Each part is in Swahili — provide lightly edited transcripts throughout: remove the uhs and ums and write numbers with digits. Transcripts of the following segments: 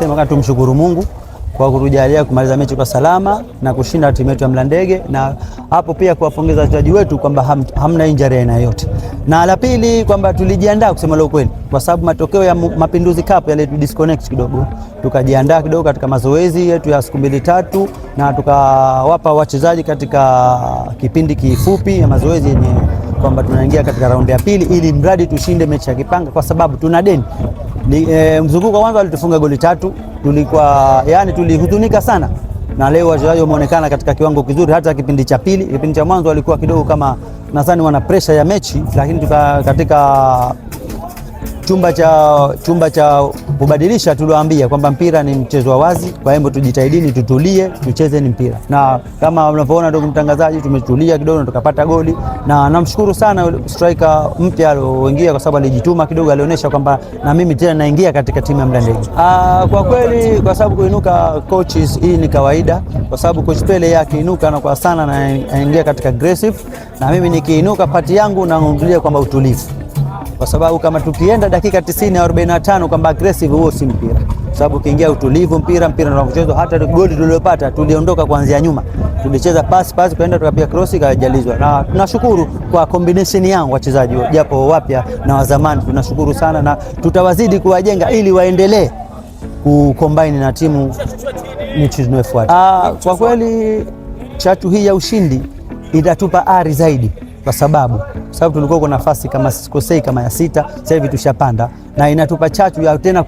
Sema tumshukuru Mungu kwa kutujalia kumaliza mechi kwa salama na kushinda timu yetu ya Mlandege, na hapo pia kuwapongeza wachezaji wetu kwamba hamna injury aina yote. Na la pili kwamba tulijiandaa kusema la ukweli, kwa sababu matokeo ya Mapinduzi Cup yale tu disconnect kidogo, tukajiandaa kidogo katika mazoezi yetu ya siku 2-3 na tukawapa wachezaji katika kipindi kifupi ya mazoezi yenye kwamba tunaingia katika raundi ya pili ili mradi tushinde mechi ya Kipanga, kwa sababu tuna deni. Mzunguko wa kwanza walitufunga goli 3, tulihuzunika sana, na leo wachezaji wameonekana katika kiwango kizuri. Hata kipindi cha pili, kipindi cha mwanzo walikuwa kidogo kama nadhani wana pressure ya mechi, lakini katika chumba cha kubadilisha tuliwaambia kwamba mpira ni mchezo wa wazi, kwa hiyo tujitahidini, tutulie, tucheze ni mpira. Na kama unavyoona ndugu mtangazaji, tumetulia kidogo na tukapata goli, na namshukuru sana striker mpya alioingia, kwa sababu alijituma kidogo, alionyesha kwamba na mimi tena naingia katika timu ya Mlandege. Kwa kweli, kwa sababu kuinuka coaches hii ni kawaida, kwa sababu coach Pele yake inuka na kwa sana na aingia katika aggressive, na mimi nikiinuka pati yangu naangalia kwamba utulivu, kwa sababu kama tukienda dakika 90 au 45 kwamba aggressive, huo si mpira. Kwa sababu ukiingia utulivu, mpira ndio mchezo. Hata goli tulilopata tuliondoka kuanzia nyuma, tulicheza pass kwenda tukapiga cross ikajalizwa, na tunashukuru kwa combination yangu wachezaji japo wapya na wa zamani, tunashukuru sana, na tutawazidi kuwajenga ili waendelee kucombine na timu mechi zinazofuata. Kwa kweli chatu hii ya ushindi itatupa ari zaidi, kwa sababu tulikuwa kwa nafasi kama sikosei kama ya 6, sasa hivi tushapanda, na inatupa chachu ya tena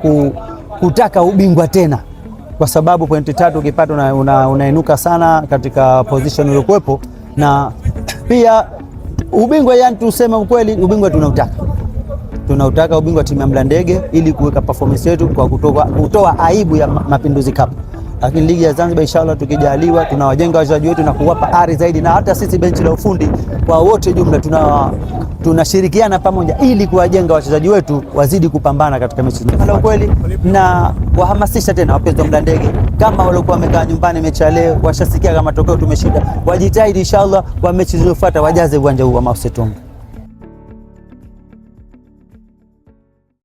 kutaka ubingwa tena, kwa sababu pointi 3 ukipata unainuka sana katika position uliokuepo. Na pia ubingwa, yani tuseme ukweli, ubingwa tunautaka ubingwa timu ya Mlandege, ili kuweka performance yetu kwa kutoa aibu ya Mapinduzi Cup. Lakini ligi ya Zanzibar inshallah tukijaliwa, tunawajenga wachezaji wetu na kuwapa ari zaidi, na hata sisi benchi la ufundi kwa wote jumla tunashirikiana pamoja ili kuwajenga wachezaji wetu wazidi kupambana katika mechi hizi. Kwa kweli, na wahamasisha tena wapenzi wa Mlandege, kama walikuwa wamekaa nyumbani mechi ya leo, washasikia kama matokeo tumeshinda, wajitahidi inshallah kwa mechi zilizofuata wajaze uwanja huu wa Mao Zedong.